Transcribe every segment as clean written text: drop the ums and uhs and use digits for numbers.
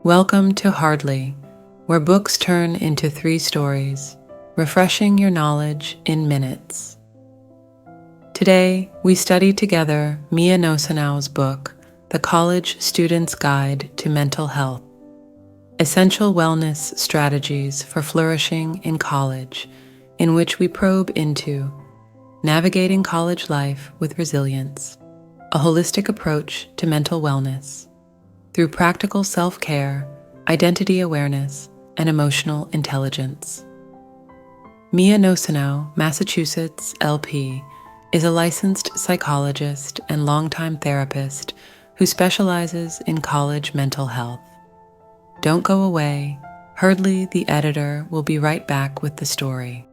Welcome to Hardly, where books turn into 3 stories, refreshing your knowledge in minutes. Today, we study together Mia Nosanow's book, The College Student's Guide to Mental Health, Essential Wellness Strategies for Flourishing in College, in which we probe into navigating college life with resilience, a holistic approach to mental wellness, through practical self-care, identity awareness, and emotional intelligence. Mia Nosanow, Massachusetts, LP, is a licensed psychologist and longtime therapist who specializes in college mental health. Don't go away. Hardly, the editor, will be right back with the story.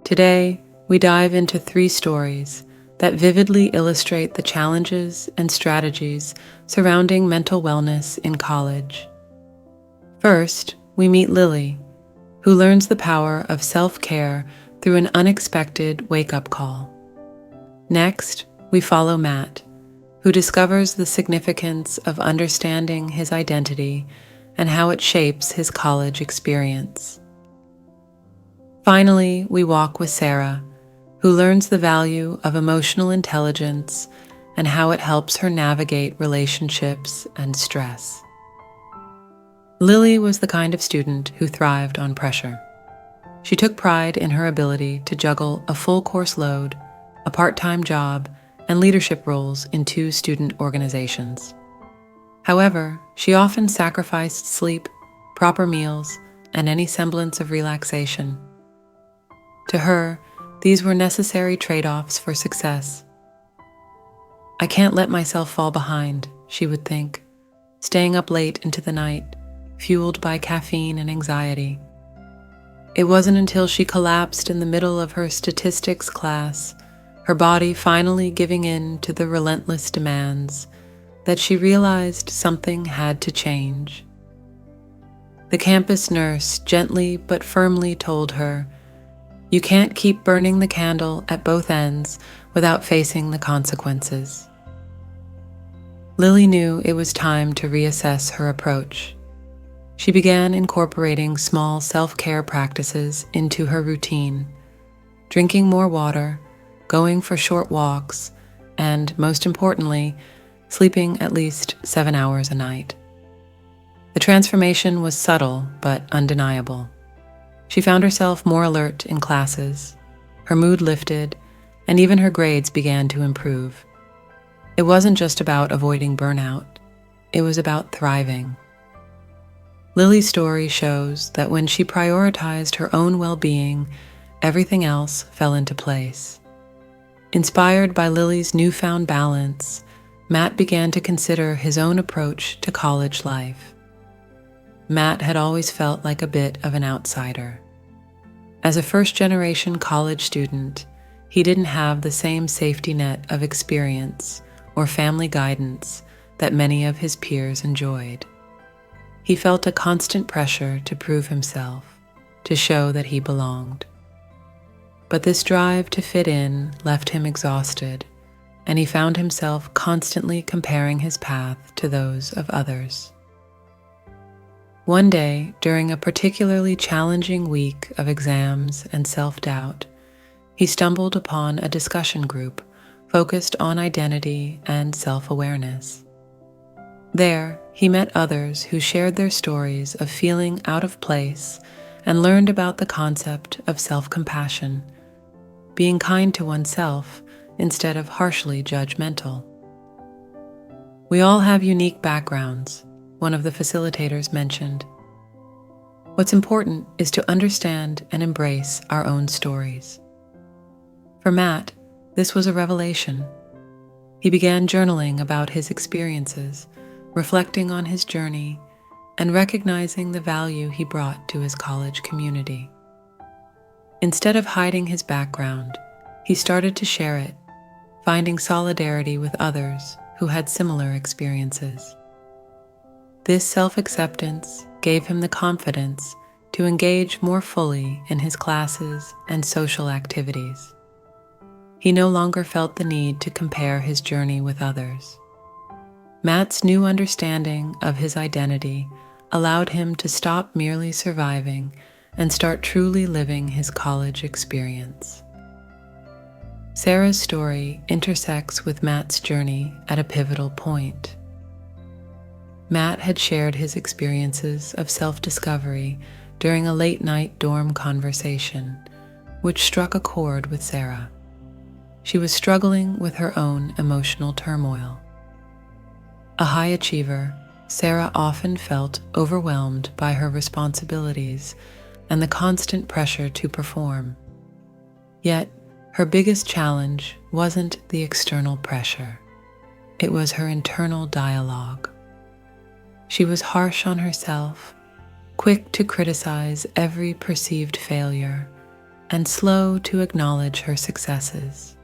Today, we dive into 3 stories that vividly illustrate the challenges and strategies surrounding mental wellness in college. First, we meet Lily, who learns the power of self-care through an unexpected wake-up call. Next, we follow Matt, who discovers the significance of understanding his identity and how it shapes his college experience. Finally, we walk with Sarah, who learns the value of emotional intelligence and how it helps her navigate relationships and stress. Lily was the kind of student who thrived on pressure. She took pride in her ability to juggle a full course load, a part-time job, and leadership roles in 2 student organizations. However, she often sacrificed sleep, proper meals, and any semblance of relaxation. To her, these were necessary trade-offs for success. I can't let myself fall behind, she would think, staying up late into the night, fueled by caffeine and anxiety. It wasn't until she collapsed in the middle of her statistics class, her body finally giving in to the relentless demands, that she realized something had to change. The campus nurse gently but firmly told her, "You can't keep burning the candle at both ends without facing the consequences." Lily knew it was time to reassess her approach. She began incorporating small self-care practices into her routine, drinking more water, going for short walks, and, most importantly, sleeping at least 7 hours a night. The transformation was subtle but undeniable. She found herself more alert in classes, her mood lifted, and even her grades began to improve. It wasn't just about avoiding burnout, it was about thriving. Lily's story shows that when she prioritized her own well-being, everything else fell into place. Inspired by Lily's newfound balance, Matt began to consider his own approach to college life. Matt had always felt like a bit of an outsider. As a first-generation college student, he didn't have the same safety net of experience or family guidance that many of his peers enjoyed. He felt a constant pressure to prove himself, to show that he belonged. But this drive to fit in left him exhausted, and he found himself constantly comparing his path to those of others. One day, during a particularly challenging week of exams and self-doubt, he stumbled upon a discussion group focused on identity and self-awareness. There, he met others who shared their stories of feeling out of place and learned about the concept of self-compassion, being kind to oneself instead of harshly judgmental. "We all have unique backgrounds," one of the facilitators mentioned. "What's important is to understand and embrace our own stories." For Matt, this was a revelation. He began journaling about his experiences, reflecting on his journey, and recognizing the value he brought to his college community. Instead of hiding his background, he started to share it, finding solidarity with others who had similar experiences. This self-acceptance gave him the confidence to engage more fully in his classes and social activities. he no longer felt the need to compare his journey with others. Matt's new understanding of his identity allowed him to stop merely surviving and start truly living his college experience. Sarah's story intersects with Matt's journey at a pivotal point. Matt had shared his experiences of self-discovery during a late-night dorm conversation, which struck a chord with Sarah. She was struggling with her own emotional turmoil. A high achiever, Sarah often felt overwhelmed by her responsibilities and the constant pressure to perform. Yet, her biggest challenge wasn't the external pressure. It was her internal dialogue. She was harsh on herself, quick to criticize every perceived failure, and slow to acknowledge her successes.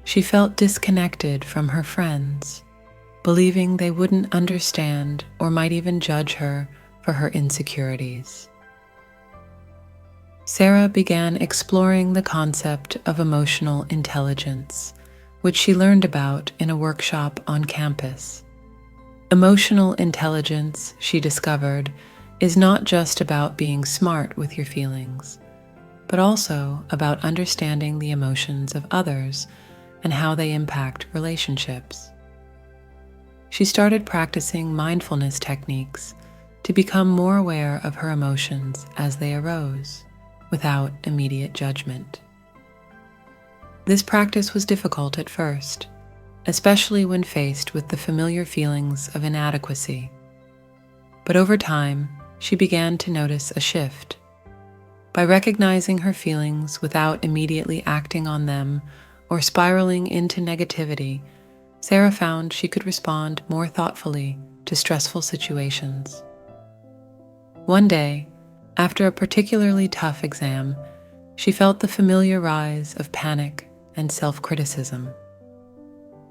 She felt disconnected from her friends, believing they wouldn't understand or might even judge her for her insecurities. Sarah began exploring the concept of emotional intelligence, which she learned about in a workshop on campus. Emotional intelligence, she discovered, is not just about being smart with your feelings, but also about understanding the emotions of others and how they impact relationships. She started practicing mindfulness techniques to become more aware of her emotions as they arose, without immediate judgment. This practice was difficult at first, especially when faced with the familiar feelings of inadequacy. But over time, she began to notice a shift. By recognizing her feelings without immediately acting on them or spiraling into negativity, Sarah found she could respond more thoughtfully to stressful situations. One day, after a particularly tough exam, she felt the familiar rise of panic and self-criticism.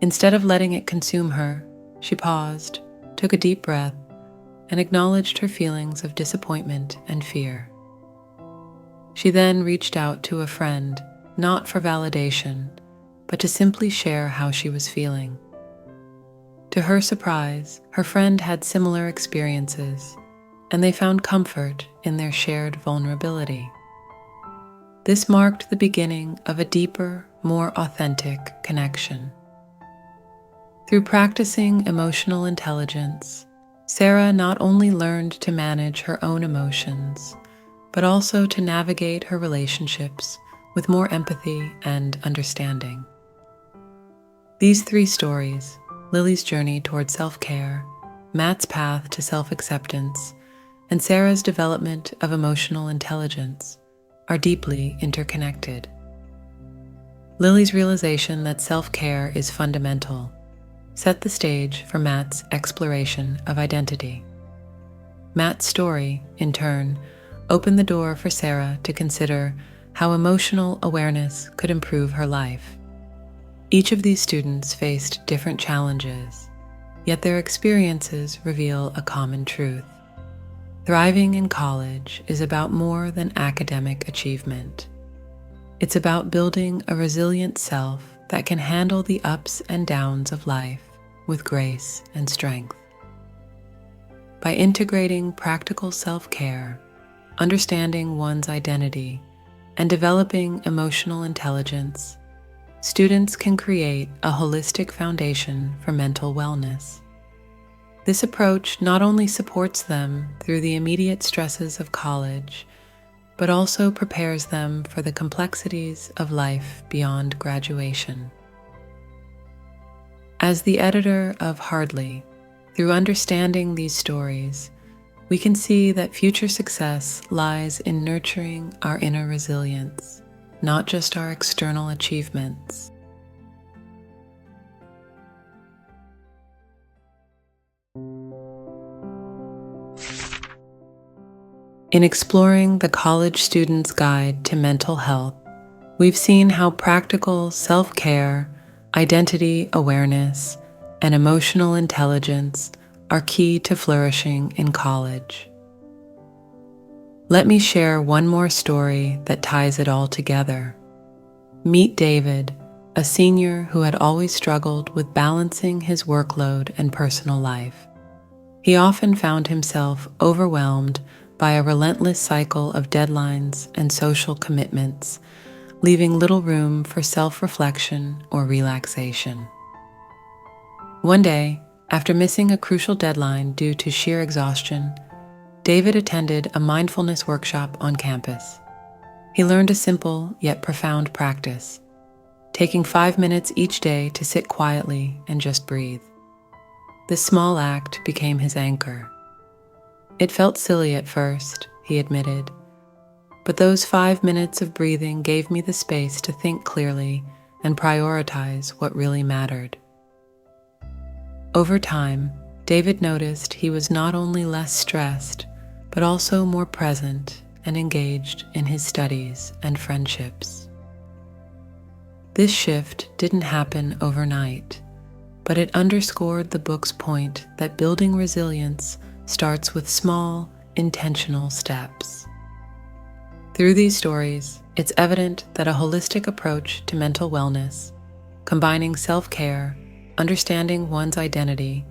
Instead of letting it consume her, she paused, took a deep breath, and acknowledged her feelings of disappointment and fear. She then reached out to a friend, not for validation, but to simply share how she was feeling. To her surprise, her friend had similar experiences, and they found comfort in their shared vulnerability. This marked the beginning of a deeper, more authentic connection. Through practicing emotional intelligence, Sarah not only learned to manage her own emotions, but also to navigate her relationships with more empathy and understanding. These three stories, Lily's journey toward self-care, Matt's path to self-acceptance, and Sarah's development of emotional intelligence, are deeply interconnected. Lily's realization that self-care is fundamental set the stage for Matt's exploration of identity. Matt's story, in turn, opened the door for Sarah to consider how emotional awareness could improve her life. Each of these students faced different challenges, yet their experiences reveal a common truth. Thriving in college is about more than academic achievement. It's about building a resilient self that can handle the ups and downs of life with grace and strength. By integrating practical self-care, understanding one's identity, and developing emotional intelligence, students can create a holistic foundation for mental wellness. This approach not only supports them through the immediate stresses of college, but also prepares them for the complexities of life beyond graduation. As the editor of Hardly, through understanding these stories, we can see that future success lies in nurturing our inner resilience, not just our external achievements. In exploring the College Student's Guide to Mental Health, we've seen how practical self-care, identity awareness, and emotional intelligence are key to flourishing in college. Let me share one more story that ties it all together. Meet David, a senior who had always struggled with balancing his workload and personal life. He often found himself overwhelmed by a relentless cycle of deadlines and social commitments, leaving little room for self-reflection or relaxation. One day, after missing a crucial deadline due to sheer exhaustion, David attended a mindfulness workshop on campus. He learned a simple yet profound practice, taking 5 minutes each day to sit quietly and just breathe. This small act became his anchor. It felt silly at first, he admitted, but those 5 minutes of breathing gave me the space to think clearly and prioritize what really mattered. Over time, David noticed he was not only less stressed, but also more present and engaged in his studies and friendships. This shift didn't happen overnight, but it underscored the book's point that building resilience starts with small, intentional steps. Through these stories, it's evident that a holistic approach to mental wellness, combining self-care, understanding one's identity,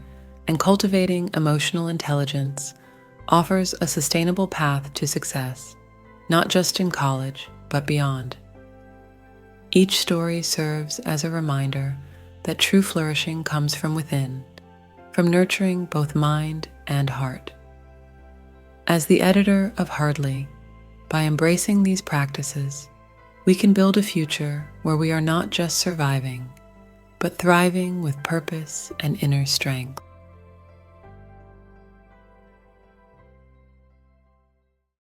and cultivating emotional intelligence, offers a sustainable path to success, not just in college, but beyond. Each story serves as a reminder that true flourishing comes from within, from nurturing both mind and heart. As the editor of Hardly, by embracing these practices, we can build a future where we are not just surviving, but thriving with purpose and inner strength.